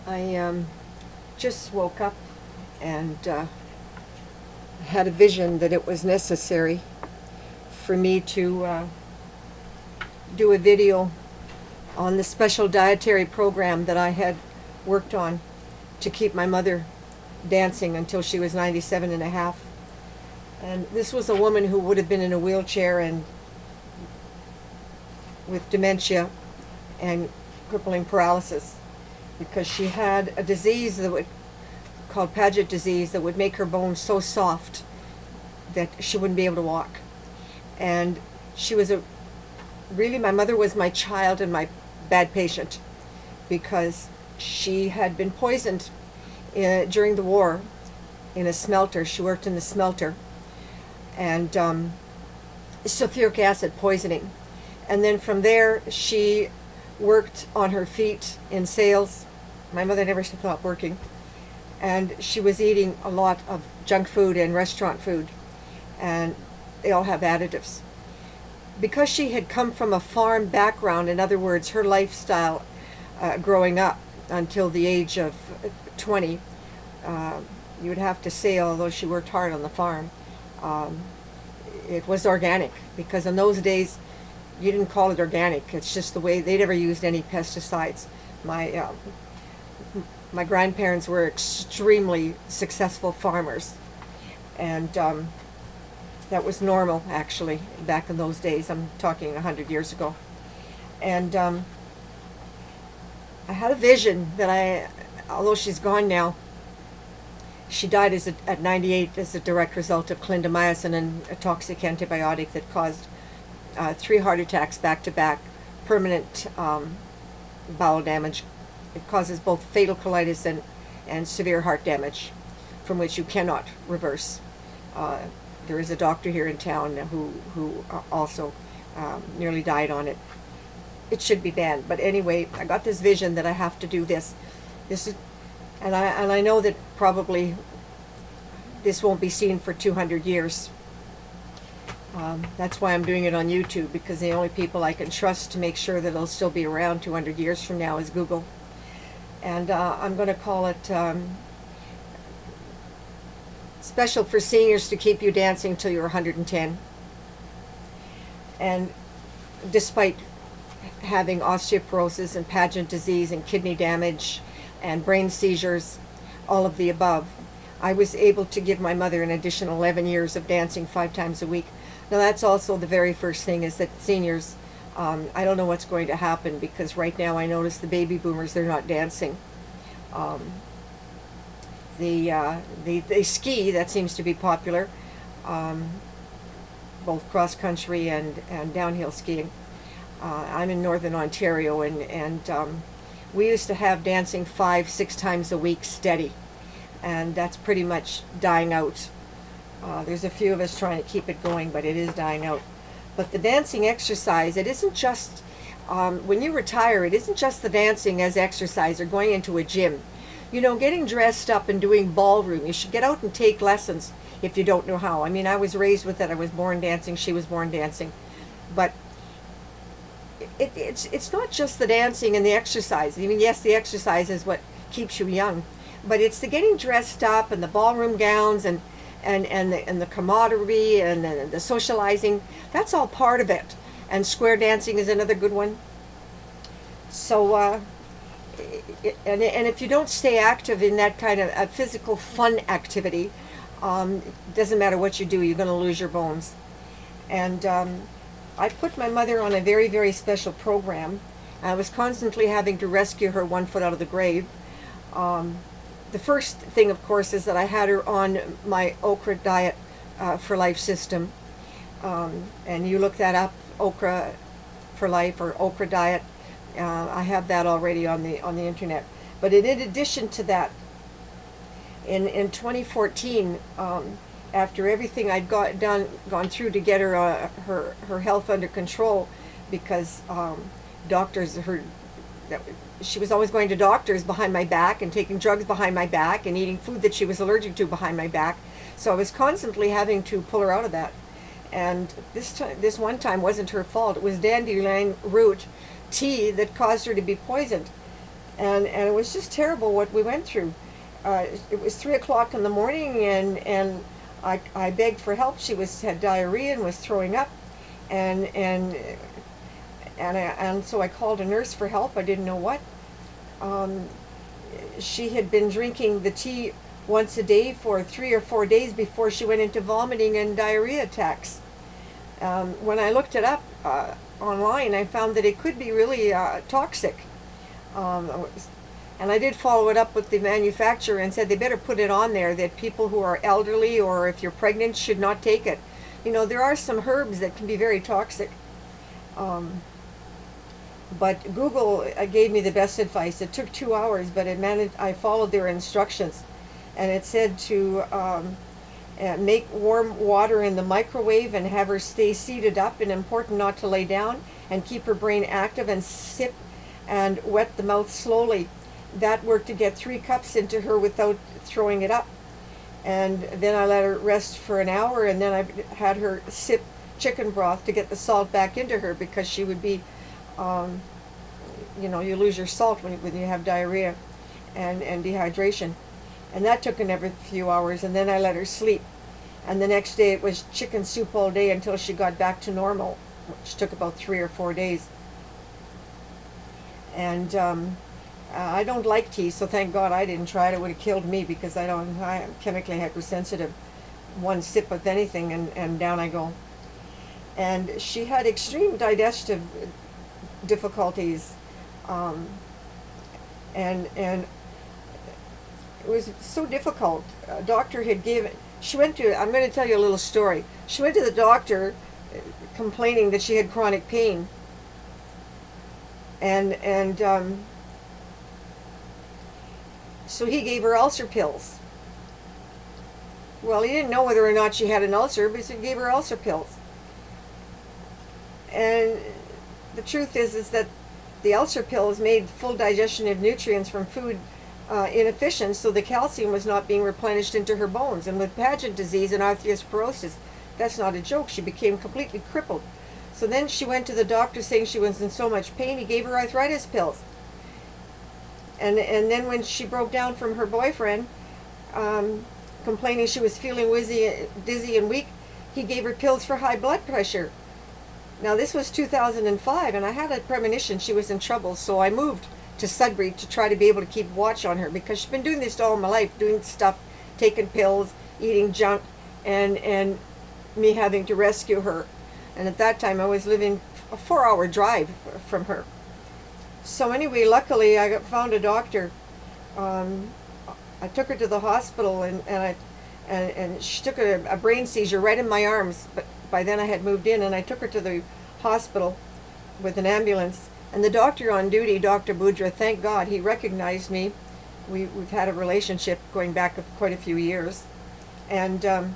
I just woke up and had a vision that it was necessary for me to do a video on the special dietary program that I had worked on to keep my mother dancing until she was 97 and a half. And this was a woman who would have been in a wheelchair and with dementia and crippling paralysis, because she had a disease called Paget disease that would make her bones so soft that she wouldn't be able to walk. And she was my mother was my child and my bad patient, because she had been poisoned during the war in a smelter. She worked in the smelter, and sulfuric acid poisoning. And then from there she worked on her feet in sales. My mother never stopped working, and she was eating a lot of junk food and restaurant food, and they all have additives. Because she had come from a farm background, in other words, her lifestyle growing up until the age of 20, you would have to say, although she worked hard on the farm, it was organic, because in those days you didn't call it organic. It's just the way. They never used any pesticides. My grandparents were extremely successful farmers, and that was normal, actually, back in those days. I'm talking 100 years ago. And I had a vision that although she's gone now, she died at 98 as a direct result of clindamycin, a toxic antibiotic that caused 3 heart attacks back to back, permanent bowel damage. It causes both fatal colitis and severe heart damage, from which you cannot reverse. There is a doctor here in town who also nearly died on it. It should be banned. But anyway, I got this vision that I have to do this. And I know that probably this won't be seen for 200 years. That's why I'm doing it on YouTube, because the only people I can trust to make sure that it'll still be around 200 years from now is Google. And I'm going to call it Special for Seniors to Keep You Dancing Till You're 110. And despite having osteoporosis and Paget disease and kidney damage and brain seizures, all of the above, I was able to give my mother an additional 11 years of dancing 5 times a week. Now that's also the very first thing, is that seniors, I don't know what's going to happen, because right now I notice the baby boomers, they're not dancing. They ski, that seems to be popular, both cross country and downhill skiing. I'm in northern Ontario, and we used to have dancing 5-6 times a week steady, and that's pretty much dying out. There's a few of us trying to keep it going, but it is dying out. But the dancing exercise, it isn't just, when you retire, it isn't just the dancing as exercise or going into a gym. You know, getting dressed up and doing ballroom. You should get out and take lessons if you don't know how. I mean, I was raised with it. I was born dancing. She was born dancing. But it's not just the dancing and the exercise. I mean, yes, the exercise is what keeps you young, but it's the getting dressed up and the ballroom gowns and the camaraderie and the socializing. That's all part of it. And square dancing is another good one. So and if you don't stay active in that kind of a physical fun activity, it doesn't matter what you do, you're going to lose your bones. And I put my mother on a very, very special program. I was constantly having to rescue her 1 foot out of the grave. The first thing, of course, is that I had her on my Okra diet for life system. And you look that up, Okra for life or Okra diet. I have that already on the internet. But in addition to that, in 2014, after everything I'd gone through to get her health under control, because doctors heard that she was always going to doctors behind my back and taking drugs behind my back and eating food that she was allergic to behind my back. So I was constantly having to pull her out of that. And this one time wasn't her fault. It was dandelion root tea that caused her to be poisoned. and it was just terrible what we went through. It was 3 o'clock in the morning, and I begged for help. She had diarrhea and was throwing up, and so I called a nurse for help. I didn't know what. She had been drinking the tea once a day for 3 or 4 days before she went into vomiting and diarrhea attacks. When I looked it up online, I found that it could be really toxic. And I did follow it up with the manufacturer and said they better put it on there that people who are elderly or if you're pregnant should not take it. You know, there are some herbs that can be very toxic. But Google gave me the best advice. It took 2 hours, but I followed their instructions. And it said to make warm water in the microwave and have her stay seated up, and important not to lay down, and keep her brain active, and sip and wet the mouth slowly. That worked to get 3 cups into her without throwing it up. And then I let her rest for an hour, and then I had her sip chicken broth to get the salt back into her, because she would be, you know, you lose your salt when you have diarrhea and dehydration. And that took another few hours, and then I let her sleep. And the next day it was chicken soup all day until she got back to normal, which took about 3 or 4 days. And I don't like tea, so thank God I didn't try it. It would have killed me, because I am chemically hypersensitive. One sip of anything and down I go. And she had extreme digestive difficulties, and it was so difficult. A doctor had given, I'm going to tell you a little story. She went to the doctor complaining that she had chronic pain, and so he gave her ulcer pills. Well, he didn't know whether or not she had an ulcer, but he gave her ulcer pills. And the truth is that the ulcer pills made full digestion of nutrients from food inefficient, so the calcium was not being replenished into her bones. And with Paget disease and osteoporosis, that's not a joke. She became completely crippled. So then she went to the doctor saying she was in so much pain. He gave her arthritis pills. And then when she broke down from her boyfriend, complaining she was feeling dizzy and weak, he gave her pills for high blood pressure. Now this was 2005, and I had a premonition she was in trouble, so I moved to Sudbury to try to be able to keep watch on her, because she's been doing this all my life, doing stuff, taking pills, eating junk, and me having to rescue her. And at that time I was living a 4-hour drive from her. So anyway, luckily I found a doctor. I took her to the hospital, and she took a brain seizure right in my arms, but by then I had moved in, and I took her to the hospital with an ambulance. And the doctor on duty, Dr. Boudra, thank God, he recognized me. We've had a relationship going back quite a few years. And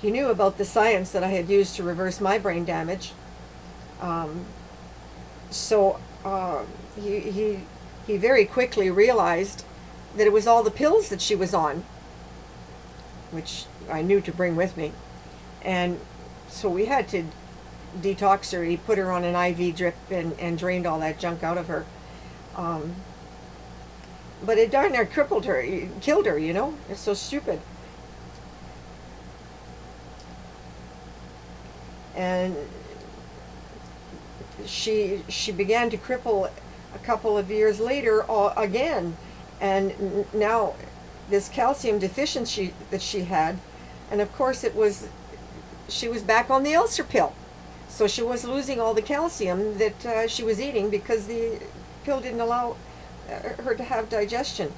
he knew about the science that I had used to reverse my brain damage. So he very quickly realized that it was all the pills that she was on, which I knew to bring with me. And so we had to detox her. He put her on an IV drip and drained all that junk out of her. But it darn near crippled her, killed her, you know? It's so stupid. And she began to cripple a couple of years later again. And now this calcium deficiency that she had, and of course she was back on the ulcer pill. So she was losing all the calcium that she was eating, because the pill didn't allow her to have digestion.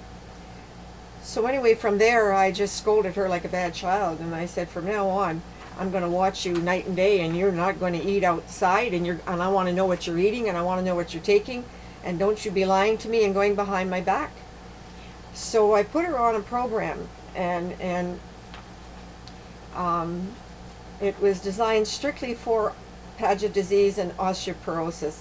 So anyway, from there I just scolded her like a bad child, and I said, from now on I'm going to watch you night and day, and you're not going to eat outside, and I want to know what you're eating, and I want to know what you're taking, and don't you be lying to me and going behind my back. So I put her on a program, and it was designed strictly for Paget disease and osteoporosis.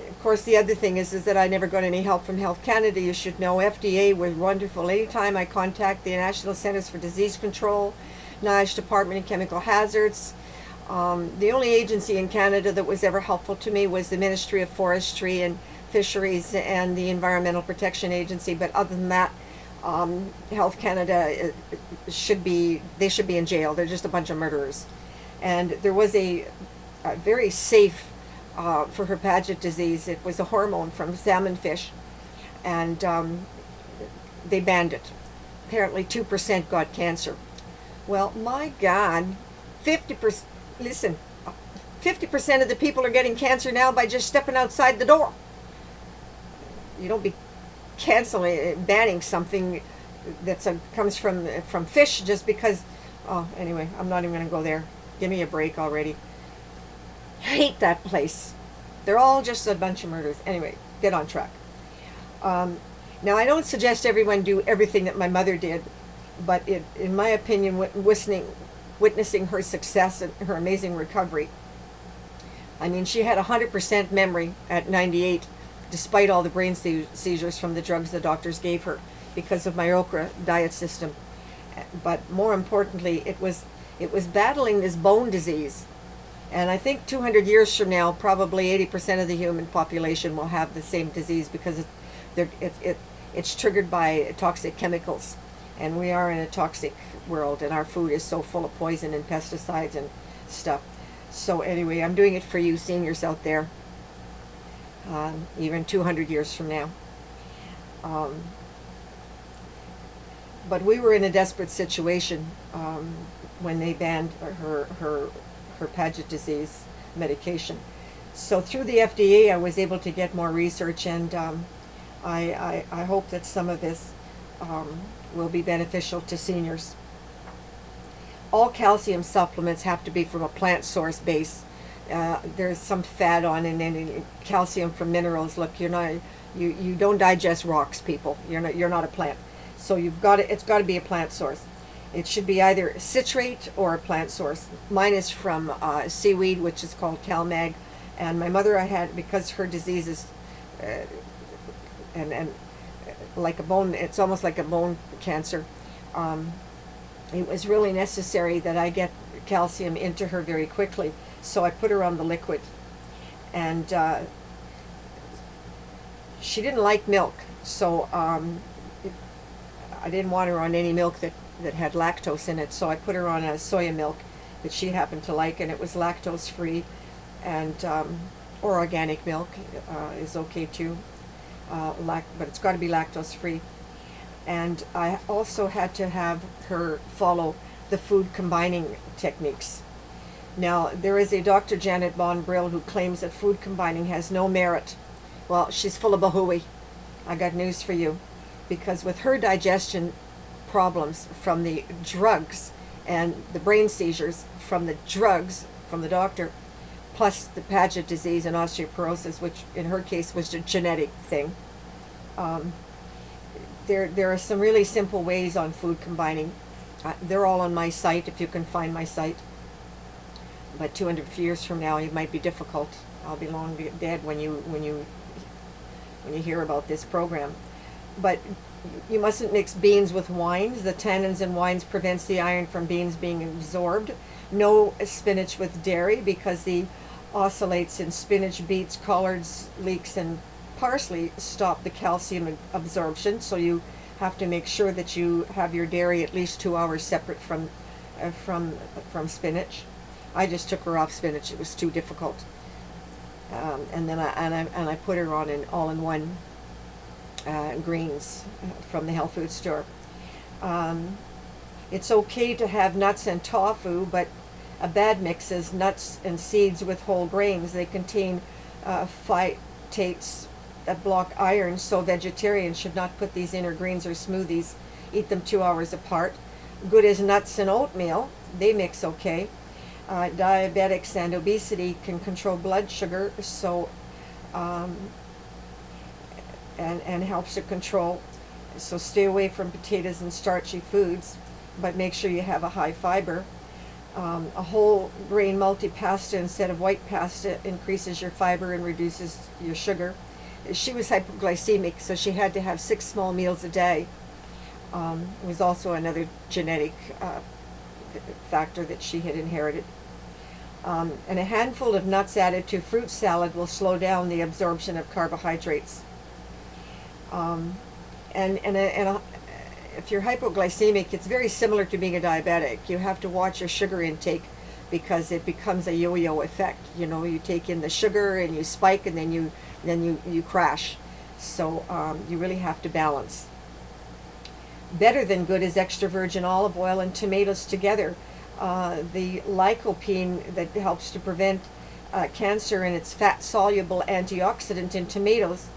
Of course, the other thing is that I never got any help from Health Canada. You should know FDA was wonderful. Anytime I contact the National Centers for Disease Control, NIOSH Department of Chemical Hazards, the only agency in Canada that was ever helpful to me was the Ministry of Forestry, and Fisheries and the Environmental Protection Agency, but other than that, Health Canada should be in jail. They're just a bunch of murderers. And there was a very safe for her Paget disease. It was a hormone from salmon fish, and they banned it. Apparently 2% got cancer. Well, my God, 50%, listen, 50% of the people are getting cancer now by just stepping outside the door. You don't be banning something that comes from fish just because, oh, anyway, I'm not even going to go there. Give me a break already. I hate that place. They're all just a bunch of murders. Anyway, get on track. Now, I don't suggest everyone do everything that my mother did, but in my opinion, witnessing her success and her amazing recovery, I mean, she had 100% memory at 98, despite all the brain seizures from the drugs the doctors gave her because of my Okra diet system. But more importantly, it was battling this bone disease. And I think 200 years from now, probably 80% of the human population will have the same disease because it's triggered by toxic chemicals. And we are in a toxic world, and our food is so full of poison and pesticides and stuff. So anyway, I'm doing it for you seniors out there, even 200 years from now. But we were in a desperate situation when they banned her Paget disease medication. So through the FDA, I was able to get more research, and I hope that some of this will be beneficial to seniors. All calcium supplements have to be from a plant source base. There's some fat on, and then calcium from minerals. Look, you don't digest rocks, people. You're not a plant. So it's got to be a plant source. It should be either citrate or a plant source. Mine is from seaweed, which is called CalMag. And my mother, I had, because her disease is and like a bone, it's almost like a bone cancer. It was really necessary that I get calcium into her very quickly. So I put her on the liquid. And she didn't like milk. So I didn't want her on any milk that had lactose in it. So I put her on a soya milk that she happened to like, and it was lactose free. And or organic milk is okay too. But it's got to be lactose free. And I also had to have her follow the food combining techniques. Now, there is a Dr. Janet Bond-Brill who claims that food combining has no merit. Well, she's full of bahooey. I got news for you. Because with her digestion problems from the drugs and the brain seizures from the drugs from the doctor, plus the Paget disease and osteoporosis, which in her case was a genetic thing, there are some really simple ways on food combining. They're all on my site if you can find my site. But 200 years from now, it might be difficult. I'll be long dead when you hear about this program. But you mustn't mix beans with wines. The tannins in wines prevents the iron from beans being absorbed. No spinach with dairy, because the oxalates in spinach, beets, collards, leeks, and parsley stop the calcium absorption. So you have to make sure that you have your dairy at least 2 hours separate from spinach. I just took her off spinach; it was too difficult. And then I put her on an all-in-one greens from the health food store. It's okay to have nuts and tofu, but a bad mix is nuts and seeds with whole grains. They contain phytates that block iron, so vegetarians should not put these in their greens or smoothies. Eat them 2 hours apart. Good as nuts and oatmeal. They mix okay. Diabetics and obesity can control blood sugar, so and helps to control. So stay away from potatoes and starchy foods, but make sure you have a high fiber. A whole grain multi-pasta instead of white pasta increases your fiber and reduces your sugar. She was hypoglycemic, so she had to have 6 small meals a day. It was also another genetic factor that she had inherited. And a handful of nuts added to fruit salad will slow down the absorption of carbohydrates. Um, and if you're hypoglycemic, it's very similar to being a diabetic. You have to watch your sugar intake because it becomes a yo-yo effect. You know, you take in the sugar and you spike, and then you crash. So you really have to balance. Better than good is extra virgin olive oil and tomatoes together. The lycopene that helps to prevent cancer, and its fat-soluble antioxidant in tomatoes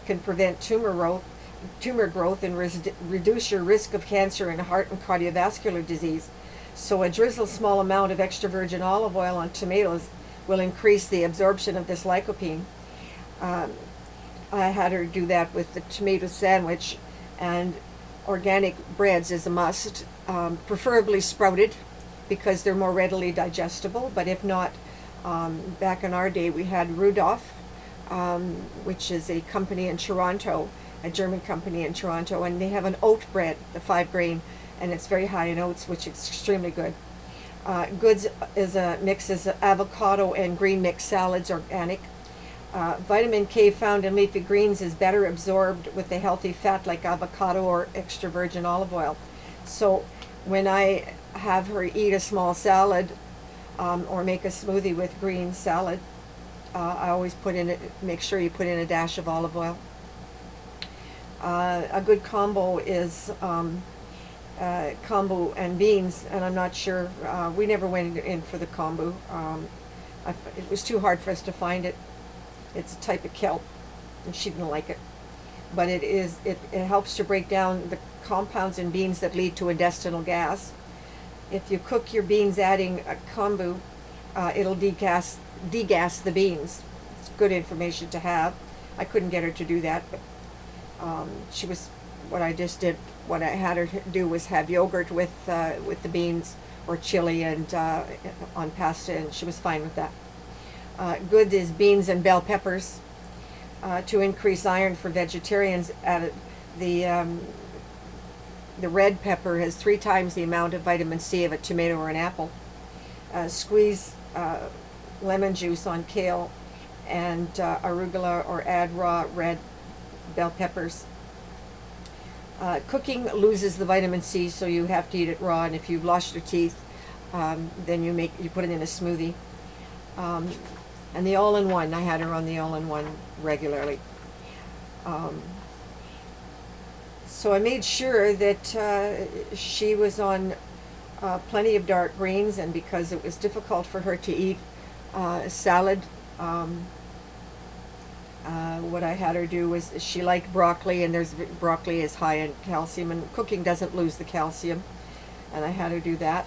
can prevent tumor growth and reduce your risk of cancer and heart and cardiovascular disease. So a drizzle small amount of extra virgin olive oil on tomatoes will increase the absorption of this lycopene. I had her do that with the tomato sandwich, and organic breads is a must, preferably sprouted because they're more readily digestible. But if not, back in our day we had Rudolph, which is a company in Toronto, a German company in Toronto, and they have an oat bread, the 5-grain, and it's very high in oats, which is extremely good. Goods is a mix is avocado and green mix salads, organic. Vitamin K found in leafy greens is better absorbed with a healthy fat like avocado or extra virgin olive oil. So when I have her eat a small salad or make a smoothie with green salad, I always make sure you put in a dash of olive oil. A good combo is kombu and beans, and I'm not sure, we never went in for the kombu. It was too hard for us to find it. It's a type of kelp, and she didn't like it. But it helps to break down the compounds in beans that lead to intestinal gas. If you cook your beans adding a kombu, it'll degas the beans. It's good information to have. I couldn't get her to do that, but what I had her do was have yogurt with the beans or chili and on pasta, and she was fine with that. Good is beans and bell peppers. To increase iron for vegetarians, the red pepper has 3 times the amount of vitamin C of a tomato or an apple. Squeeze lemon juice on kale and arugula, or add raw red bell peppers. Cooking loses the vitamin C, so you have to eat it raw, and if you've lost your teeth, then you put it in a smoothie. And the all-in-one, I had her on the all-in-one regularly. So I made sure that she was on plenty of dark greens, and because it was difficult for her to eat salad, what I had her do was, she liked broccoli, and broccoli is high in calcium, and cooking doesn't lose the calcium, and I had her do that.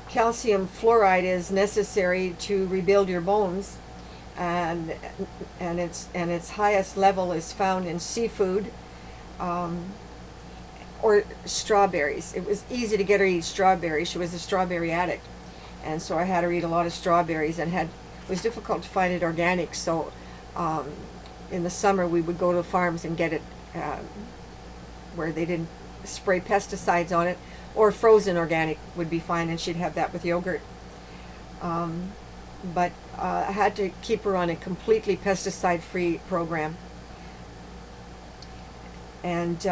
Calcium fluoride is necessary to rebuild your bones, and its highest level is found in seafood or strawberries. It was easy to get her to eat strawberries. She was a strawberry addict, and so I had her eat a lot of strawberries, and it was difficult to find it organic, so in the summer we would go to farms and get it where they didn't spray pesticides on it, or frozen organic would be fine, and she'd have that with yogurt. But I had to keep her on a completely pesticide-free program. And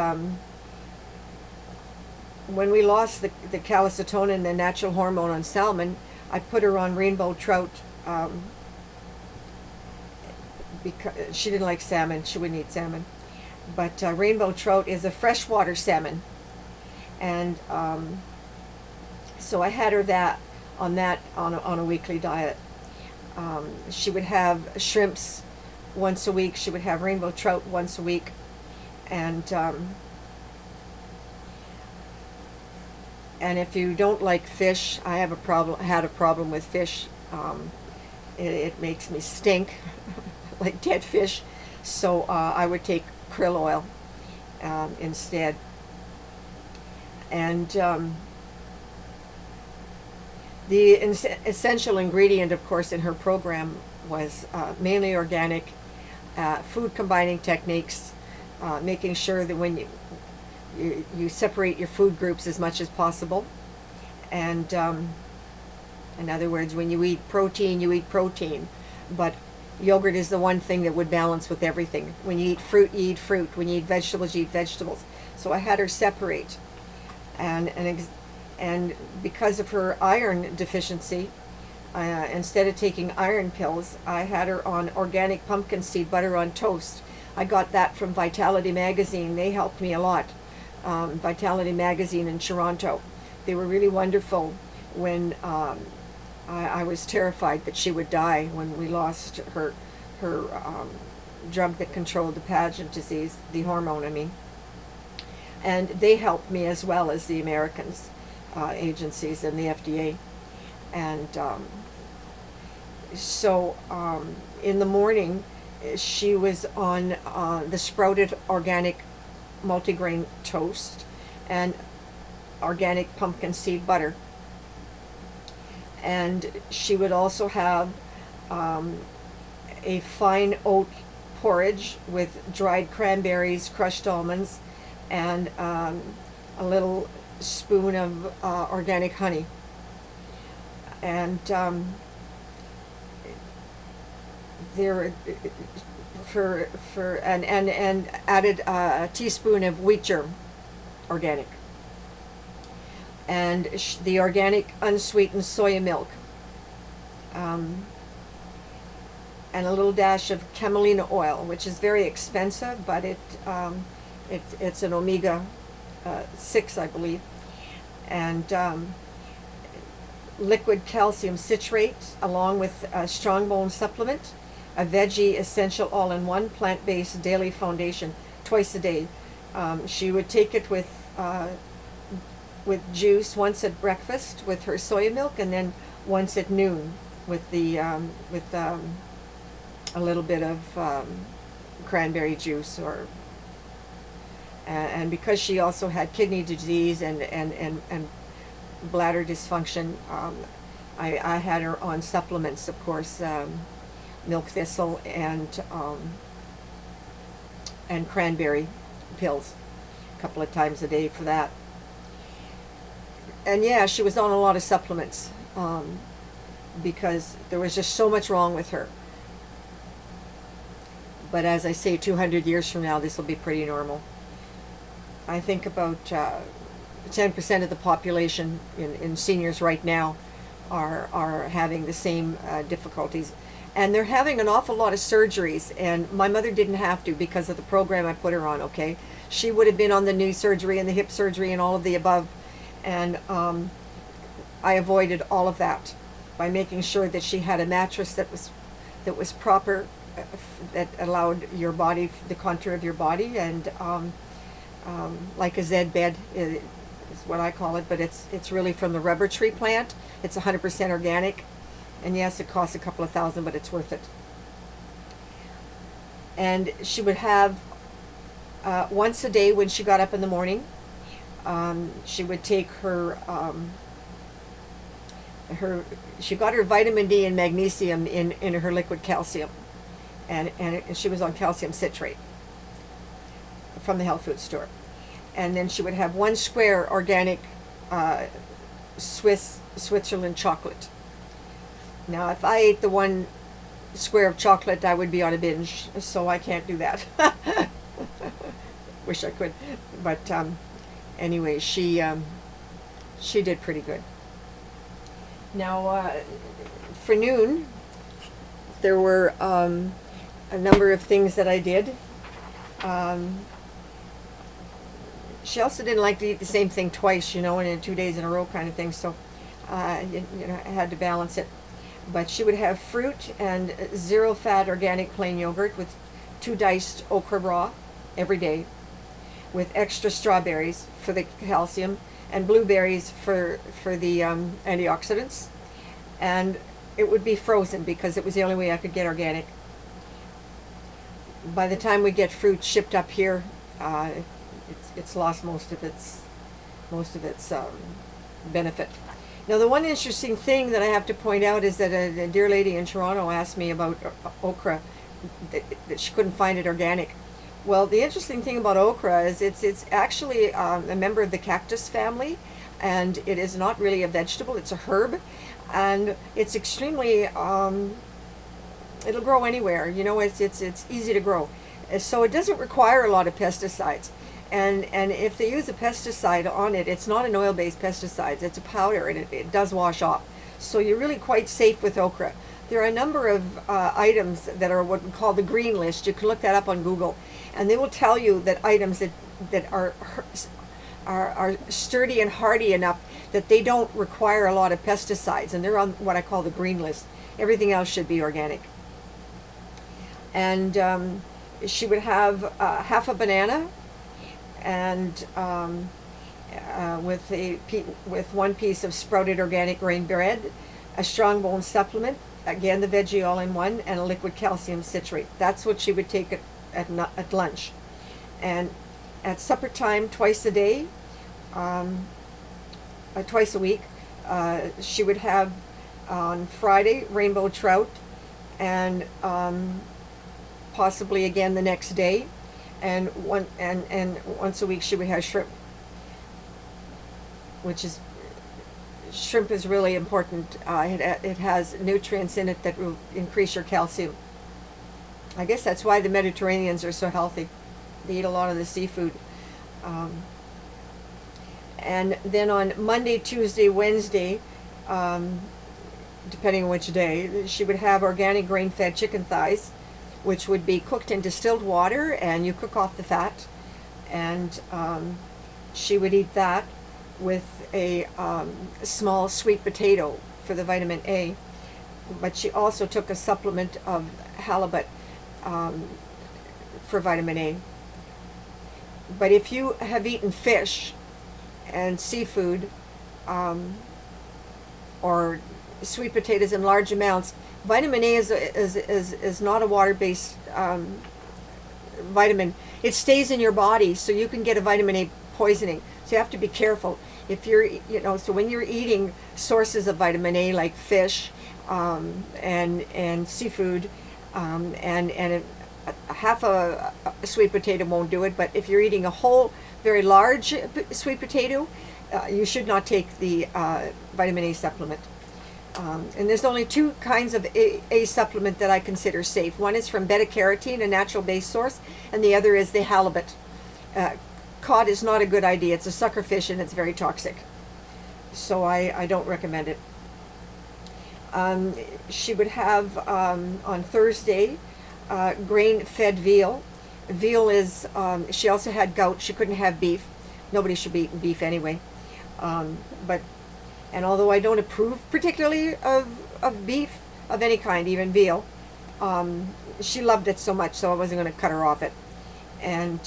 when we lost the calcitonin, the natural hormone on salmon, I put her on rainbow trout because she didn't like salmon. She wouldn't eat salmon. But rainbow trout is a freshwater salmon. And so I had her on a weekly diet. She would have shrimps once a week. She would have rainbow trout once a week, and if you don't like fish, I have had a problem with fish. It makes me stink like dead fish, so I would take krill oil instead. And the essential ingredient, of course, in her program was mainly organic, food combining techniques, making sure that when you separate your food groups as much as possible, and In other words, when you eat protein, you eat protein. But yogurt is the one thing that would balance with everything. When you eat fruit, you eat fruit. When you eat vegetables, you eat vegetables. So I had her separate. And because of her iron deficiency, instead of taking iron pills, I had her on organic pumpkin seed butter on toast. I got that from Vitality Magazine. They helped me a lot. Vitality Magazine in Toronto. They were really wonderful when I was terrified that she would die when we lost her drug that controlled the pageant disease, the hormone, I mean. And they helped me as well as the Americans agencies and the FDA. And so in the morning, she was on the sprouted organic multigrain toast and organic pumpkin seed butter. And she would also have a fine oat porridge with dried cranberries, crushed almonds, and a little spoon of organic honey. And and added a teaspoon of wheat germ, organic, and the organic unsweetened soya milk, and a little dash of camelina oil, which is very expensive, but it's an omega 6, I believe, and liquid calcium citrate, along with a strong bone supplement, a veggie essential all-in-one plant-based daily foundation twice a day. She would take it with juice once at breakfast with her soya milk, and then once at noon with the a little bit of cranberry juice. Or and because she also had kidney disease and bladder dysfunction, I had her on supplements, of course, milk thistle and cranberry pills a couple of times a day for that. And yeah, she was on a lot of supplements because there was just so much wrong with her. But as I say, 200 years from now, this will be pretty normal. I think about 10% of the population in seniors right now are having the same difficulties. And they're having an awful lot of surgeries. And my mother didn't have to because of the program I put her on, okay? She would have been on the knee surgery and the hip surgery and all of the above. And I avoided all of that by making sure that she had a mattress that was proper, that allowed your body, the contour of your body, and like a Z bed is what I call it, but it's really from the rubber tree plant. It's 100% organic, and yes, it costs a couple of $1,000, but it's worth it. And she would have once a day when she got up in the morning, she would take she got her vitamin D and magnesium in her liquid calcium, and she was on calcium citrate from the health food store. And then she would have 1 square organic Switzerland chocolate. Now, if I ate the 1 square of chocolate, I would be on a binge, so I can't do that. Wish I could, but anyway, she did pretty good. Now, for noon, there were a number of things that I did. She also didn't like to eat the same thing twice, you know, and in 2 days in a row kind of thing, so I had to balance it. But she would have fruit and zero-fat organic plain yogurt with 2 diced okra raw every day, with extra strawberries for the calcium and blueberries for the antioxidants. And it would be frozen because it was the only way I could get organic. By the time we get fruit shipped up here, it's lost most of its benefit. Now, the one interesting thing that I have to point out is that a dear lady in Toronto asked me about okra, that she couldn't find it organic. Well, the interesting thing about okra is it's actually a member of the cactus family, and it is not really a vegetable, it's a herb. and it's extremely, it'll grow anywhere. You know, it's easy to grow. So it doesn't require a lot of pesticides. And if they use a pesticide on it, it's not an oil-based pesticide. It's a powder, and it does wash off. So you're really quite safe with okra. There are a number of items that are what we call the green list. You can look that up on Google, and they will tell you that items that are sturdy and hardy enough that they don't require a lot of pesticides, and they're on what I call the green list. Everything else should be organic. And she would have half a banana, and with one piece of sprouted organic grain bread, a strong bone supplement, again the veggie all-in-one, and a liquid calcium citrate. That's what she would take at lunch. And at supper time, twice a day, twice a week, she would have on Friday rainbow trout, and possibly again the next day, and once a week she would have shrimp, which is shrimp is really important. It has nutrients in it that will increase your calcium. I guess that's why the Mediterraneans are so healthy. They eat a lot of the seafood. And then on Monday, Tuesday, Wednesday, depending on which day, she would have organic grain-fed chicken thighs, which would be cooked in distilled water, and you cook off the fat. And she would eat that with a small sweet potato for the vitamin A. But she also took a supplement of halibut for vitamin A. But if you have eaten fish and seafood or sweet potatoes in large amounts, vitamin A is not a water-based vitamin. It stays in your body, so you can get a vitamin A poisoning. So you have to be careful. If you're, so when you're eating sources of vitamin A like fish and seafood, and half a sweet potato won't do it, but if you're eating a whole very large sweet potato, you should not take the vitamin A supplement. And there's only two kinds of A supplement that I consider safe. One is from beta-carotene, a natural-based source, and the other is the halibut. Cod is not a good idea. It's a sucker fish, and it's very toxic. So I don't recommend it. She would have, on Thursday, grain-fed veal. Veal is, she also had gout. She couldn't have beef. Nobody should be eating beef anyway. And although I don't approve particularly of beef of any kind, even veal, she loved it so much, so I wasn't going to cut her off it. And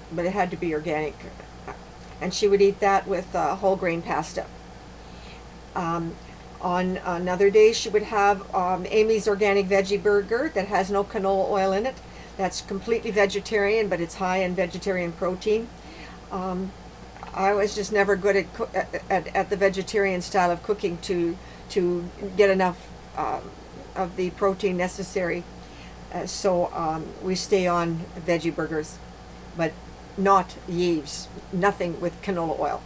but it had to be organic. And she would eat that with whole grain pasta. On another day, she would have Amy's Organic Veggie Burger that has no canola oil in it. That's completely vegetarian, but it's high in vegetarian protein. I was just never good at the vegetarian style of cooking to get enough of the protein necessary. So we stay on veggie burgers, but not Yves, nothing with canola oil.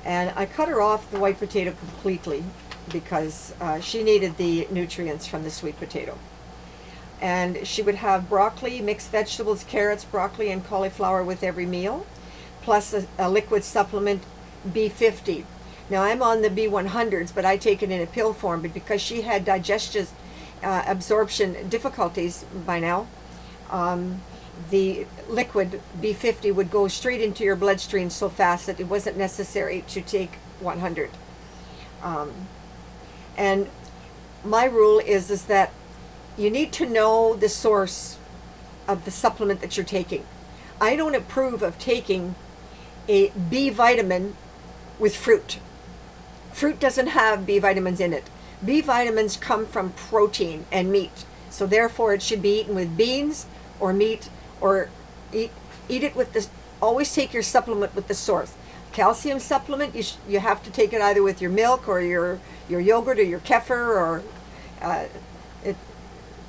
And I cut her off the white potato completely because she needed the nutrients from the sweet potato. And she would have broccoli, mixed vegetables, carrots, broccoli, and cauliflower with every meal, plus a liquid supplement, B50. Now I'm on the B100s, but I take it in a pill form, but because she had digestive absorption difficulties by now, the liquid B50 would go straight into your bloodstream so fast that it wasn't necessary to take 100. And my rule is that you need to know the source of the supplement that you're taking. I don't approve of taking a B vitamin with fruit. Fruit doesn't have B vitamins in it. B vitamins come from protein and meat, so therefore it should be eaten with beans or meat, or eat it with the, always take your supplement with the source. Calcium supplement, you have to take it either with your milk or your yogurt or your kefir, or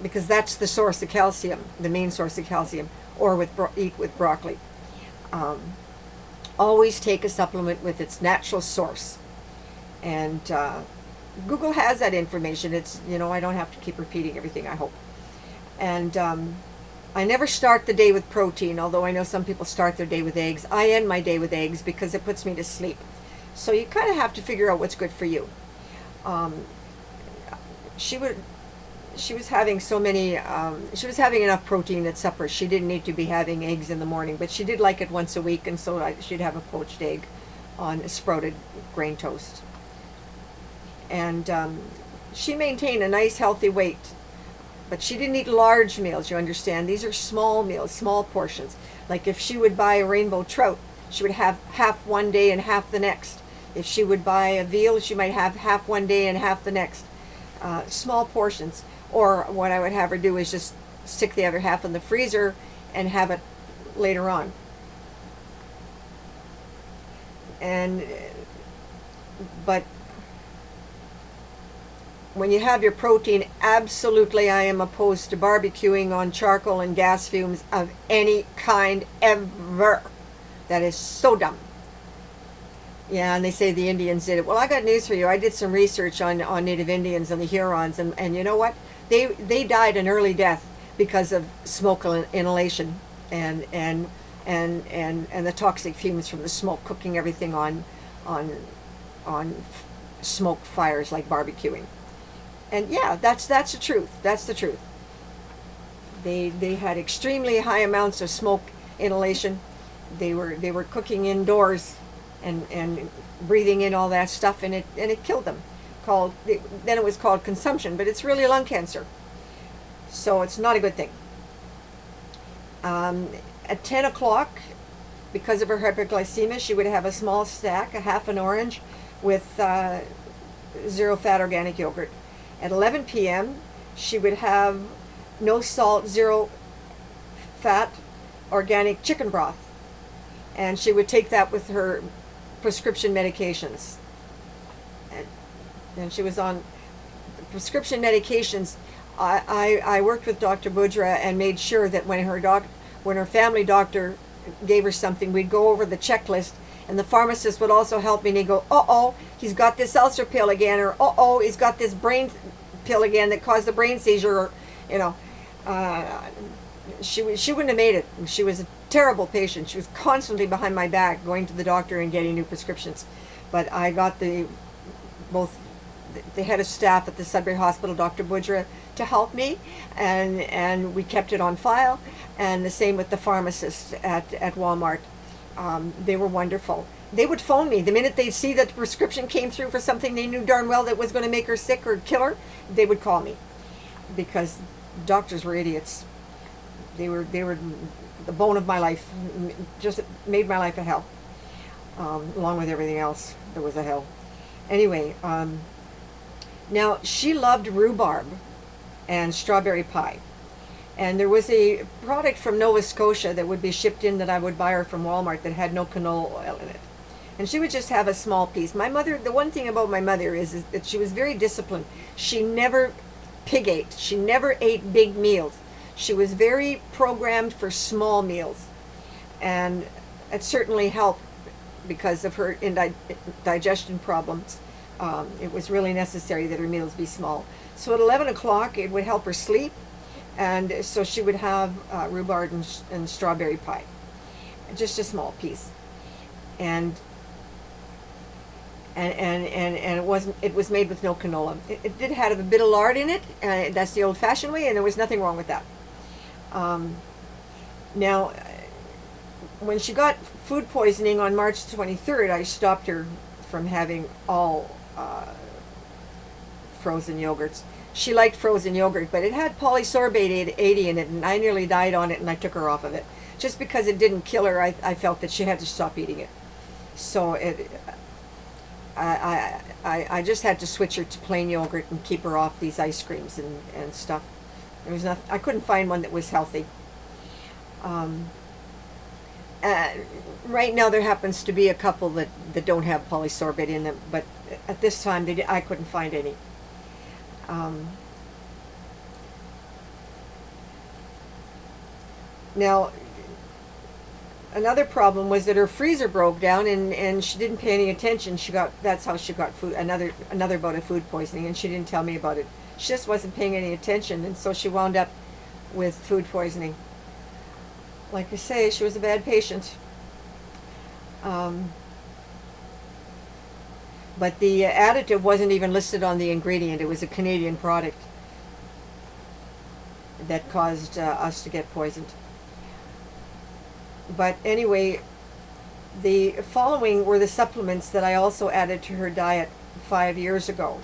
because that's the source of calcium, the main source of calcium, or eat with broccoli. Always take a supplement with its natural source. And Google has that information. It's, you know, I don't have to keep repeating everything, I hope. And I never start the day with protein, although I know some people start their day with eggs. I end my day with eggs because it puts me to sleep. So you kind of have to figure out what's good for you. Um, she would she was having so many, she was having enough protein at supper. She didn't need to be having eggs in the morning, but she did like it once a week, and so she'd have a poached egg on sprouted grain toast. And she maintained a nice healthy weight, but she didn't eat large meals, you understand. These are small meals, small portions. Like if she would buy a rainbow trout, she would have half one day and half the next. If she would buy a veal, she might have half one day and half the next. Small portions. Or what I would have her do is just stick the other half in the freezer and have it later on. But when you have your protein, absolutely I am opposed to barbecuing on charcoal and gas fumes of any kind ever. That is so dumb. Yeah, and they say the Indians did it. Well, I got news for you. I did some research on Native Indians and the Hurons, and you know what? They died an early death because of smoke inhalation and the toxic fumes from the smoke, cooking everything on smoke fires like barbecuing. And yeah, that's the truth. That's the truth. They had extremely high amounts of smoke inhalation. They were cooking indoors and breathing in all that stuff, and it killed them. Then it was called consumption, but it's really lung cancer. So it's not a good thing. At 10 o'clock, because of her hyperglycemia, she would have a small snack, a half an orange with zero fat organic yogurt. At 11 p.m., she would have no salt, zero fat organic chicken broth. And she would take that with her prescription medications. And she was on prescription medications. I worked with Dr. Budra and made sure that when her family doctor gave her something, we'd go over the checklist, and the pharmacist would also help me, and he'd go, uh-oh, he's got this ulcer pill again, or uh-oh, he's got this brain pill again that caused the brain seizure, or, you know. She wouldn't have made it. She was a terrible patient. She was constantly behind my back going to the doctor and getting new prescriptions. But I got both the head of staff at the Sudbury Hospital, Dr. Budra, to help me, and we kept it on file, and the same with the pharmacist at Walmart. They were wonderful. They would phone me the minute they'd see that the prescription came through for something they knew darn well that was going to make her sick or kill her. They would call me, because doctors were idiots. They were the bone of my life. Just made my life a hell, along with everything else that was a hell. Anyway, now she loved rhubarb and strawberry pie. And there was a product from Nova Scotia that would be shipped in that I would buy her from Walmart that had no canola oil in it. And she would just have a small piece. My mother, the one thing about my mother is that she was very disciplined. She never pig ate. She never ate big meals. She was very programmed for small meals. And it certainly helped because of her indigestion problems. It was really necessary that her meals be small. So at 11 o'clock, it would help her sleep. And so she would have rhubarb and strawberry pie, just a small piece, and it was made with no canola. It did have a bit of lard in it. That's the old-fashioned way, and there was nothing wrong with that. Now, when she got food poisoning on March 23rd, I stopped her from having all frozen yogurts. She liked frozen yogurt, but it had polysorbate 80 in it, and I nearly died on it, and I took her off of it. Just because it didn't kill her, I felt that she had to stop eating it. So I just had to switch her to plain yogurt and keep her off these ice creams and stuff. There was nothing, I couldn't find one that was healthy. Right now there happens to be a couple that don't have polysorbate in them, but at this time I couldn't find any. Now, another problem was that her freezer broke down, and she didn't pay any attention. That's how she got food, another bout of food poisoning, and she didn't tell me about it. She just wasn't paying any attention, and so she wound up with food poisoning. Like I say, she was a bad patient. But the additive wasn't even listed on the ingredient. It was a Canadian product that caused us to get poisoned. But anyway, the following were the supplements that I also added to her diet 5 years ago.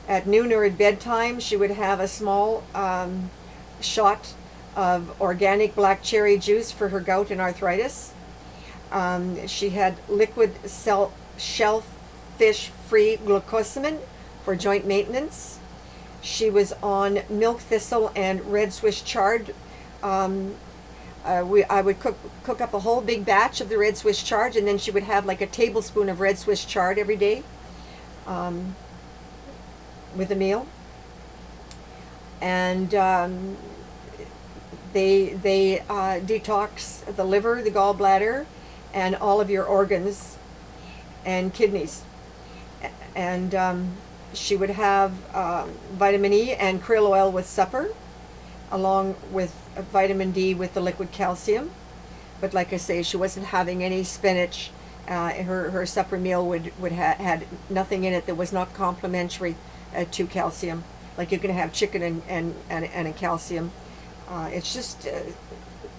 At noon or at bedtime, she would have a small shot of organic black cherry juice for her gout and arthritis. She had liquid shellfish-free glucosamine for joint maintenance. She was on milk thistle and red Swiss chard. I would cook up a whole big batch of the red Swiss chard, and then she would have like a tablespoon of red Swiss chard every day with a meal. And they detox the liver, the gallbladder, and all of your organs and kidneys. And she would have vitamin E and krill oil with supper, along with vitamin D with the liquid calcium. But like I say, she wasn't having any spinach. Her supper meal would had nothing in it that was not complementary to calcium. Like you can have chicken and a calcium. It's just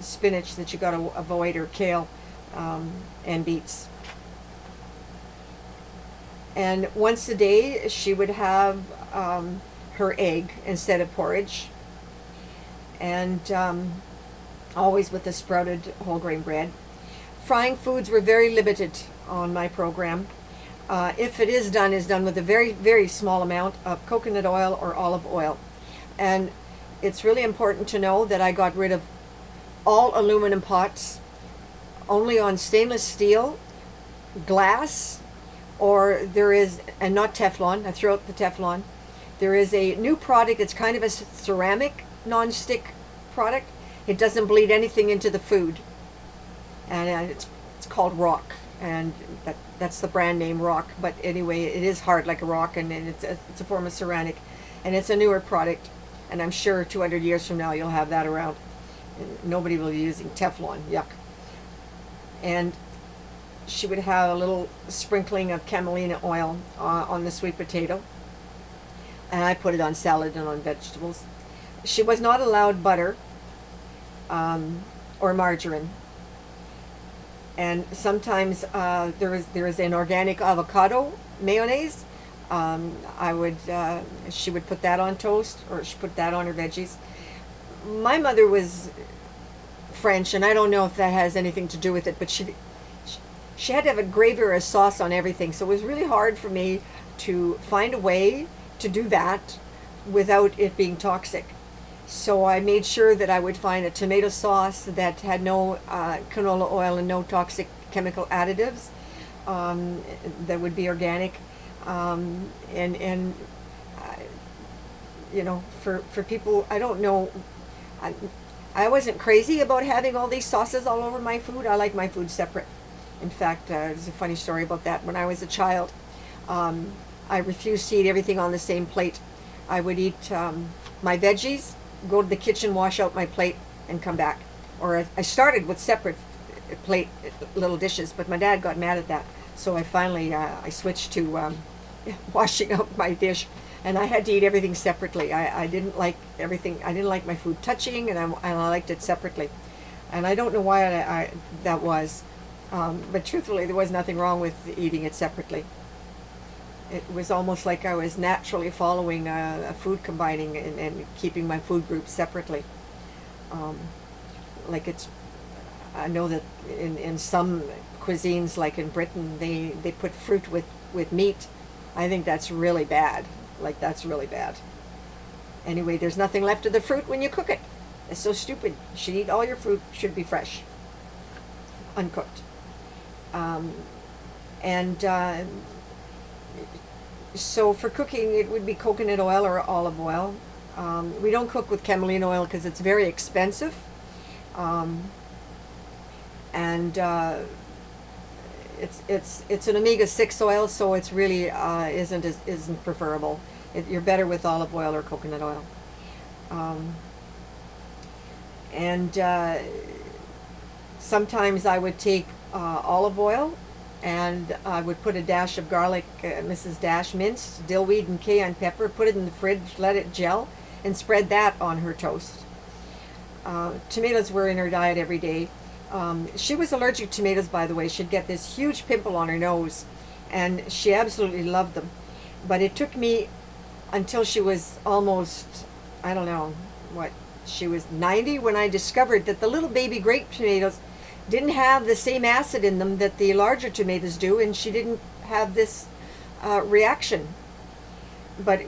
spinach that you got to avoid, or kale and beets. And once a day she would have her egg instead of porridge, and always with the sprouted whole grain bread. Frying foods were very limited on my program. If it is done with a very, very small amount of coconut oil or olive oil. And it's really important to know that I got rid of all aluminum pots, only on stainless steel, glass, or there is, and not Teflon. I threw out the Teflon. There is a new product. It's kind of a ceramic non-stick product. It doesn't bleed anything into the food, and it's called Rock, and that's the brand name, Rock. But anyway, it is hard like a rock, and it's a form of ceramic, and it's a newer product. And I'm sure 200 years from now you'll have that around. Nobody will be using Teflon. Yuck. And she would have a little sprinkling of camelina oil on the sweet potato, and I put it on salad and on vegetables. She was not allowed butter or margarine. And sometimes there is an organic avocado mayonnaise. She would put that on toast, or she put that on her veggies. My mother was French, and I don't know if that has anything to do with it, but she had to have a gravy or a sauce on everything, so it was really hard for me to find a way to do that without it being toxic. So I made sure that I would find a tomato sauce that had no canola oil and no toxic chemical additives, that would be organic, and you know, for people, I don't know, I wasn't crazy about having all these sauces all over my food. I like my food separate. In fact, there's a funny story about that. When I was a child, I refused to eat everything on the same plate. I would eat my veggies, go to the kitchen, wash out my plate, and come back. Or I started with separate plate little dishes, but my dad got mad at that. So I finally I switched to washing out my dish, and I had to eat everything separately. I didn't like everything. I didn't like my food touching, and I liked it separately. And I don't know why that was. But truthfully, there was nothing wrong with eating it separately. It was almost like I was naturally following a food combining and keeping my food groups separately. Like I know that in some cuisines, like in Britain, they put fruit with meat. I think that's really bad. Like, that's really bad. Anyway, there's nothing left of the fruit when you cook it. It's so stupid. You should eat all your fruit, should be fresh, uncooked. So for cooking, it would be coconut oil or olive oil. We don't cook with camelina oil because it's very expensive. and it's an omega-6 oil, so it's really isn't preferable. You're better with olive oil or coconut oil. And sometimes I would take olive oil, and I would put a dash of garlic, Mrs. Dash minced, dillweed and cayenne pepper, put it in the fridge, let it gel, and spread that on her toast. Tomatoes were in her diet every day. She was allergic to tomatoes, by the way. She'd get this huge pimple on her nose, and she absolutely loved them. But it took me until she was almost, I don't know, what, she was 90 when I discovered that the little baby grape tomatoes didn't have the same acid in them that the larger tomatoes do, and she didn't have this reaction. But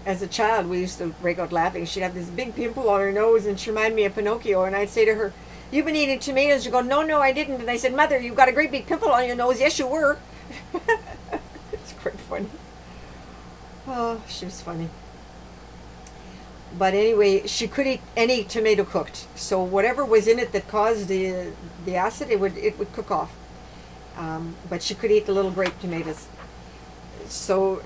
as a child, we used to break out laughing. She'd have this big pimple on her nose, and she reminded me of Pinocchio, and I'd say to her, "You've been eating tomatoes." She'd go, "No, no, I didn't." And I said, "Mother, you've got a great big pimple on your nose." "Yes, you were." It's quite funny. Oh, she was funny. But anyway, she could eat any tomato cooked. So whatever was in it that caused the acid, it would cook off. But she could eat the little grape tomatoes. So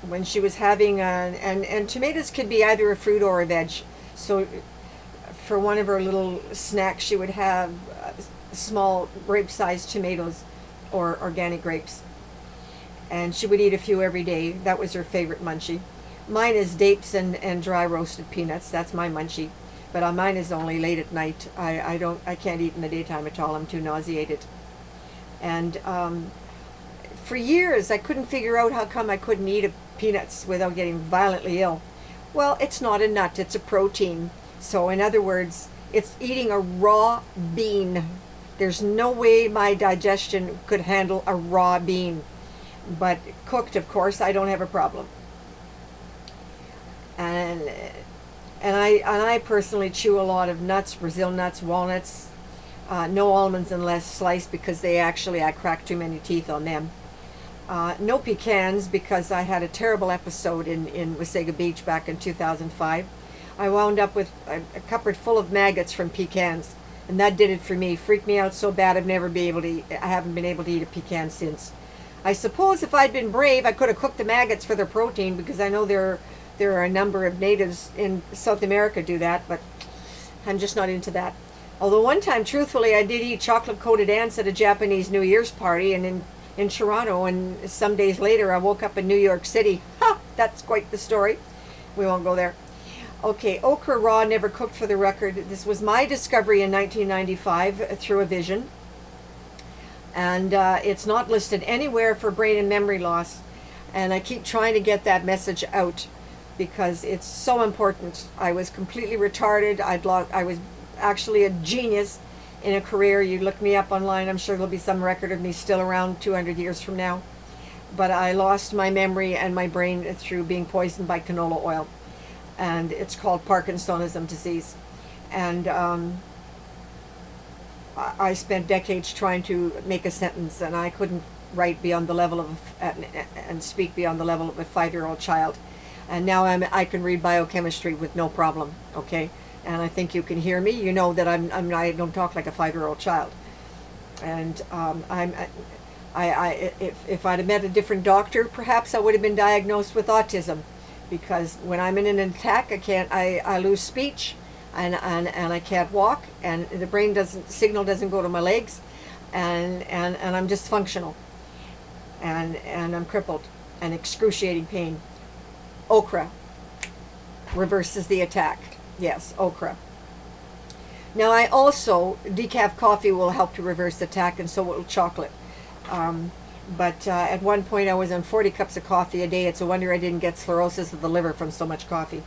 when she was having, and tomatoes could be either a fruit or a veg. So for one of her little snacks, she would have small grape-sized tomatoes or organic grapes. And she would eat a few every day. That was her favorite munchie. Mine is dates and dry roasted peanuts. That's my munchie. But mine is only late at night. I can't eat in the daytime at all. I'm too nauseated. And for years I couldn't figure out how come I couldn't eat peanuts without getting violently ill. Well, it's not a nut, it's a protein. So in other words, it's eating a raw bean. There's no way my digestion could handle a raw bean. But cooked, of course, I don't have a problem. And I personally chew a lot of nuts, Brazil nuts, walnuts, no almonds unless sliced, because I crack too many teeth on them. No pecans, because I had a terrible episode in Wasaga Beach back in 2005. I wound up with a cupboard full of maggots from pecans, and that did it for me. Freaked me out so bad I haven't been able to eat a pecan since. I suppose if I'd been brave, I could have cooked the maggots for their protein, because I know there are a number of natives in South America do that, but I'm just not into that. Although one time, truthfully, I did eat chocolate-coated ants at a Japanese New Year's party and in Toronto, and some days later I woke up in New York City. Ha! That's quite the story. We won't go there. Okay, okra raw, never cooked, for the record. This was my discovery in 1995 through a vision. And it's not listed anywhere for brain and memory loss. And I keep trying to get that message out, because it's so important. I was completely retarded. I was actually a genius in a career. You look me up online, I'm sure there'll be some record of me still around 200 years from now. But I lost my memory and my brain through being poisoned by canola oil. And it's called Parkinsonism disease. And I spent decades trying to make a sentence, and I couldn't write beyond the level of, and speak beyond the level of a 5-year-old child. And now I can read biochemistry with no problem, okay? And I think you can hear me. You know that I don't talk like a 5-year-old child. And if I'd have met a different doctor, perhaps I would have been diagnosed with autism, because when I'm in an attack, I lose speech, and I can't walk, and the signal doesn't go to my legs, and I'm dysfunctional, and I'm crippled, and excruciating pain. Okra reverses the attack. Yes, okra. Now I also, decaf coffee will help to reverse the attack, and so will chocolate. But at one point I was on 40 cups of coffee a day. It's a wonder I didn't get cirrhosis of the liver from so much coffee.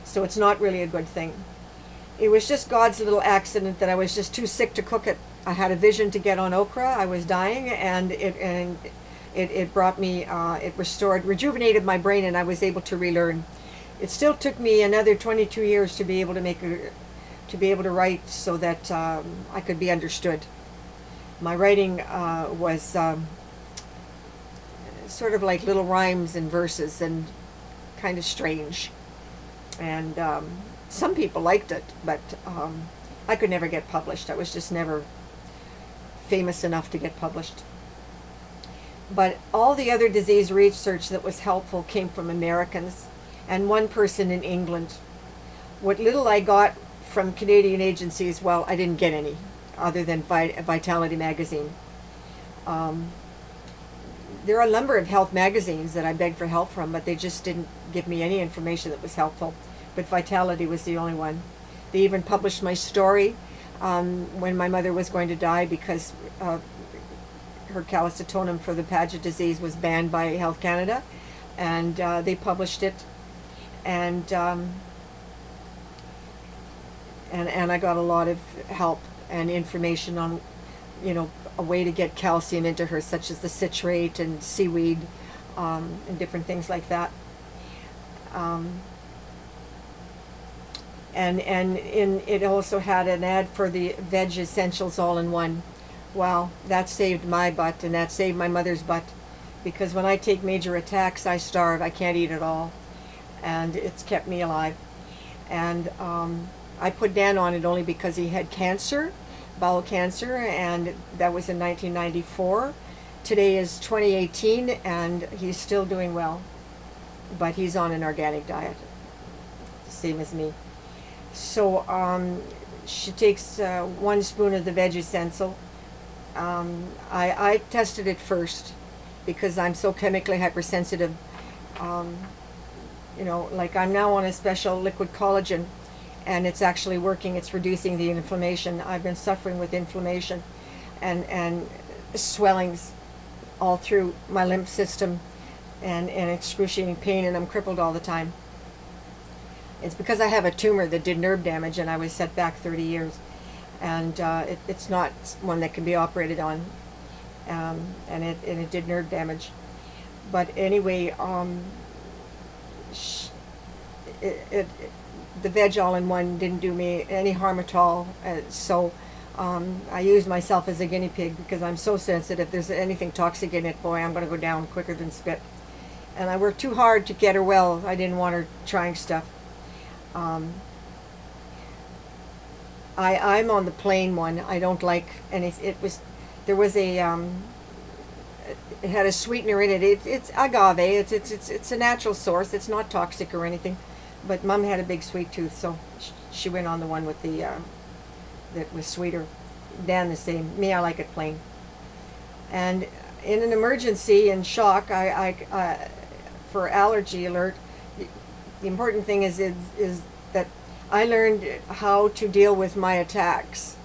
So it's not really a good thing. It was just God's little accident that I was just too sick to cook it. I had a vision to get on okra. I was dying, and it brought me, it rejuvenated my brain, and I was able to relearn. It still took me another 22 years to be able to write so that I could be understood. My writing was sort of like little rhymes and verses, and kind of strange. And some people liked it, but I could never get published. I was just never famous enough to get published. But all the other disease research that was helpful came from Americans and one person in England. What little I got from Canadian agencies, well, I didn't get any other than Vitality magazine. There are a number of health magazines that I begged for help from, but they just didn't give me any information that was helpful. But Vitality was the only one. They even published my story when my mother was going to die because her calcitonin for the Paget disease was banned by Health Canada, and they published it, and I got a lot of help and information on, you know, a way to get calcium into her, such as the citrate and seaweed, and different things like that. And it also had an ad for the Veg Essentials All-in-One. Wow, that saved my butt, and that saved my mother's butt, because when I take major attacks, I starve. I can't eat at all, and it's kept me alive. And I put Dan on it only because he had cancer, bowel cancer, and that was in 1994. Today is 2018, and he's still doing well, but he's on an organic diet, same as me. So she takes 1 spoon of the Veg Essential. I tested it first because I'm so chemically hypersensitive. You know, like I'm now on a special liquid collagen, and it's actually working. It's reducing the inflammation. I've been suffering with inflammation and swellings all through my lymph system, and excruciating pain, and I'm crippled all the time. It's because I have a tumor that did nerve damage, and I was set back 30 years. And it's not one that can be operated on, and it did nerve damage. But anyway, the Veg All-in-One didn't do me any harm at all. So I used myself as a guinea pig because I'm so sensitive. If there's anything toxic in it, boy, I'm going to go down quicker than spit. And I worked too hard to get her well. I didn't want her trying stuff. I'm on the plain one. I don't like any. There was a it had a sweetener in it. It's agave. It's a natural source. It's not toxic or anything. But Mom had a big sweet tooth, so she went on the one with the that was sweeter. Dan the same. Me, I like it plain. And in an emergency and shock, I for allergy alert, the important thing is that I learned how to deal with my attacks,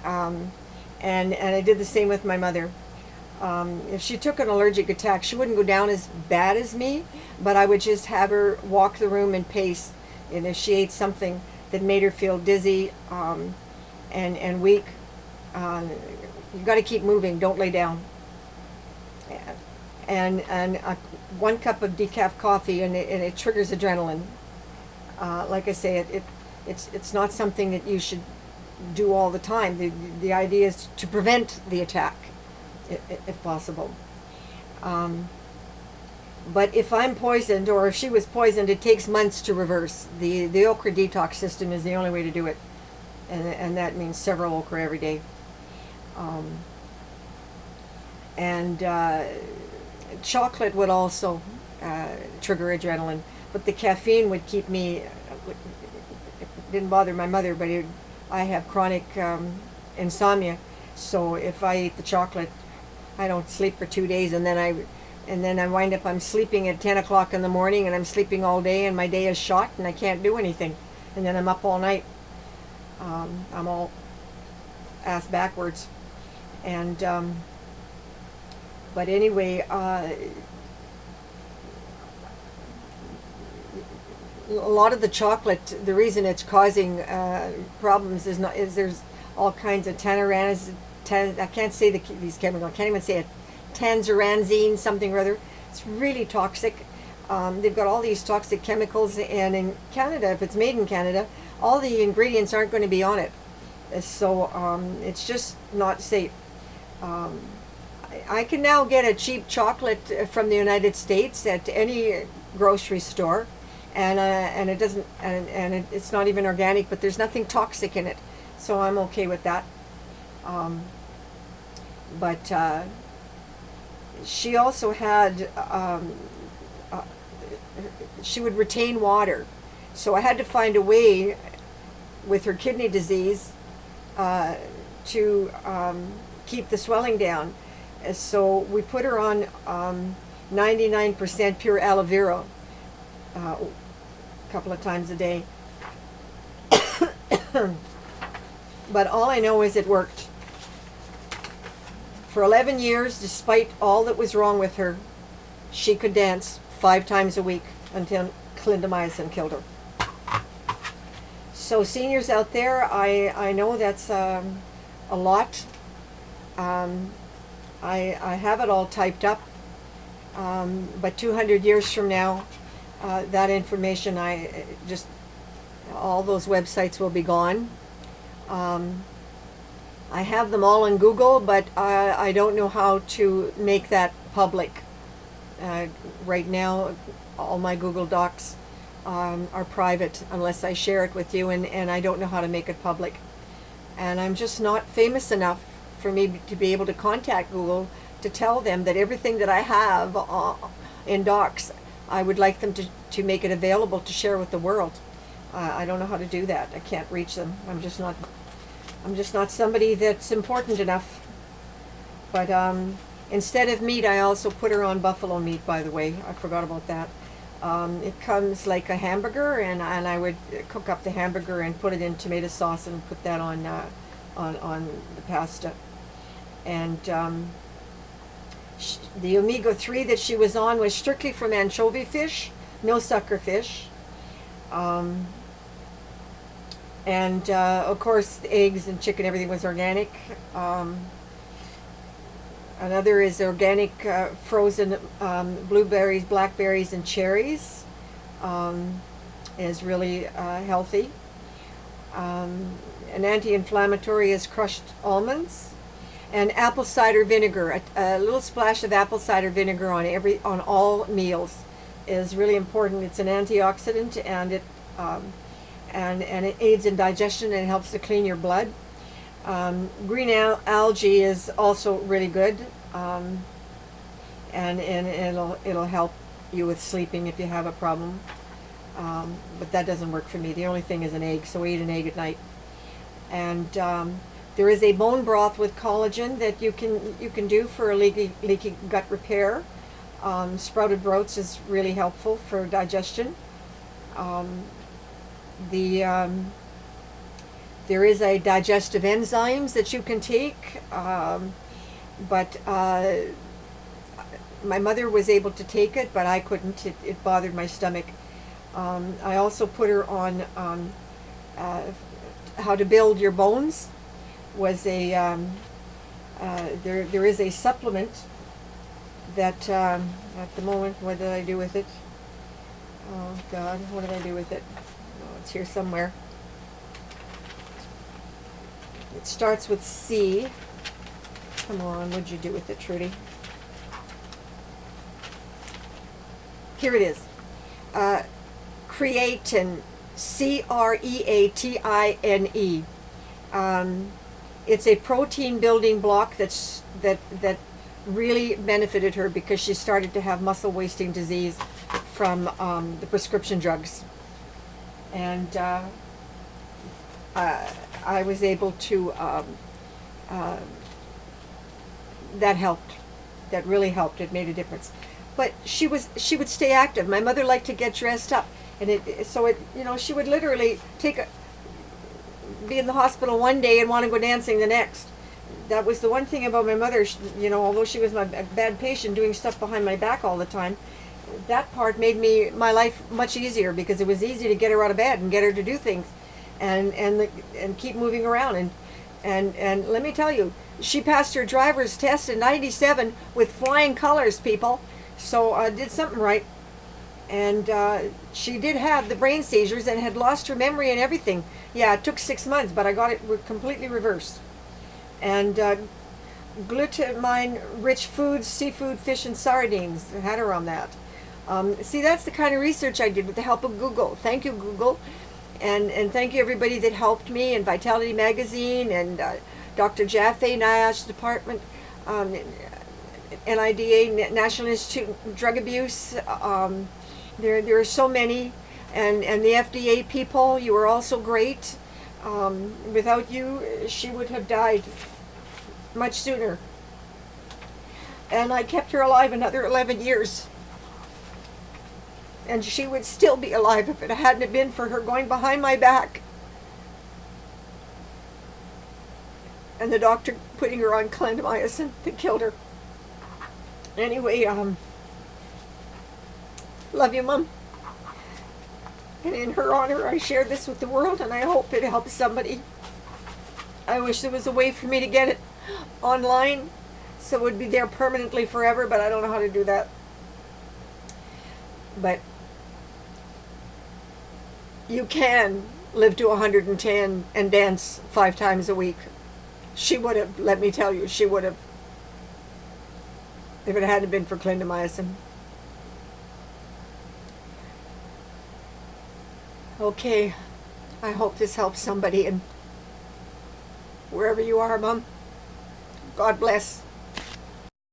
and I did the same with my mother. If she took an allergic attack, she wouldn't go down as bad as me, but I would just have her walk the room and pace. And if she ate something that made her feel dizzy and weak, you've got to keep moving. Don't lay down. And 1 cup of decaf coffee, and it triggers adrenaline. Like I say, it's not something that you should do all the time. The idea is to prevent the attack, if possible. But if I'm poisoned, or if she was poisoned, it takes months to reverse. The Okra detox system is the only way to do it, and that means several okra every day. Chocolate would also trigger adrenaline, but the caffeine would keep me. It didn't bother my mother, but I have chronic insomnia, so if I eat the chocolate, I don't sleep for 2 days, and then I wind up, I'm sleeping at 10 o'clock in the morning, and I'm sleeping all day, and my day is shot, and I can't do anything, and then I'm up all night. I'm all ass backwards, and but anyway, a lot of the chocolate, the reason it's causing problems is there's all kinds of I can't say these chemicals. I can't even say it. Tanzeranzine, something or other. It's really toxic. They've got all these toxic chemicals, and in Canada, if it's made in Canada, all the ingredients aren't going to be on it. So it's just not safe. I can now get a cheap chocolate from the United States at any grocery store, and it doesn't, it's not even organic, but there's nothing toxic in it, so I'm okay with that. But she also had, she would retain water. So I had to find a way with her kidney disease to keep the swelling down. So we put her on 99% pure aloe vera a couple of times a day. But all I know is it worked. For 11 years, despite all that was wrong with her, she could dance 5 times a week until clindamycin killed her. So seniors out there, I know that's a lot. I have it all typed up, but 200 years from now, that information, all those websites will be gone. I have them all on Google, but I don't know how to make that public. Right now, all my Google Docs are private unless I share it with you, and I don't know how to make it public. And I'm just not famous enough for me to be able to contact Google to tell them that everything that I have in docs, I would like them to make it available to share with the world. I don't know how to do that. I can't reach them. I'm just not somebody that's important enough. But instead of meat, I also put her on buffalo meat, by the way. I forgot about that. It comes like a hamburger, and I would cook up the hamburger and put it in tomato sauce and put that on the pasta. And the omega-3 that she was on was strictly from anchovy fish, no sucker fish. And of course, the eggs and chicken, everything was organic. Another is organic frozen blueberries, blackberries, and cherries. Is really healthy. An anti-inflammatory is crushed almonds, and apple cider vinegar. A little splash of apple cider vinegar on all meals is really important. It's an antioxidant, and it aids in digestion and helps to clean your blood. Green algae is also really good, and it'll help you with sleeping if you have a problem. But that doesn't work for me. The only thing is an egg, so I eat an egg at night. And there is a bone broth with collagen that you can do for a leaky gut repair. Sprouted oats is really helpful for digestion. There is a digestive enzymes that you can take, but my mother was able to take it, but I couldn't. It bothered my stomach. I also put her on how to build your bones. Was a there is a supplement that at the moment, what did I do with it? Oh God, what did I do with it? Oh, it's here somewhere. It starts with C. Come on, what'd you do with it, Trudy? Here it is. Creatine, C-R-E-A-T-I-N-E. It's a protein building block that really benefited her because she started to have muscle wasting disease from the prescription drugs. And I was able to, that helped. That really helped. It made a difference. But she would stay active. My mother liked to get dressed up, and she would literally be in the hospital one day and want to go dancing the next. That was the one thing about my mother. Although she was my bad patient, doing stuff behind my back all the time, that part made my life much easier because it was easy to get her out of bed and get her to do things, and keep moving around. And let me tell you, she passed her driver's test in '97 with flying colors, people. So I did something right. And she did have the brain seizures and had lost her memory and everything. Yeah, it took 6 months, but I got it completely reversed. And glutamine-rich foods, seafood, fish, and sardines. I had her on that. See, that's the kind of research I did with the help of Google. Thank you, Google. And thank you, everybody that helped me, and Vitality Magazine, and Dr. Jaffe, NIOSH department. NIDA, National Institute of Drug Abuse. There are so many, and the FDA people, you were also great. Without you, she would have died much sooner. And I kept her alive another 11 years. And she would still be alive if it hadn't been for her going behind my back and the doctor putting her on clindamycin that killed her. Anyway, love you, Mom. And in her honor, I share this with the world, and I hope it helps somebody. I wish there was a way for me to get it online so it would be there permanently forever, but I don't know how to do that. But you can live to 110 and dance 5 times a week. She would have, let me tell you, she would have, if it hadn't been for clindamycin. Okay, I hope this helps somebody, and wherever you are, Mom, God bless.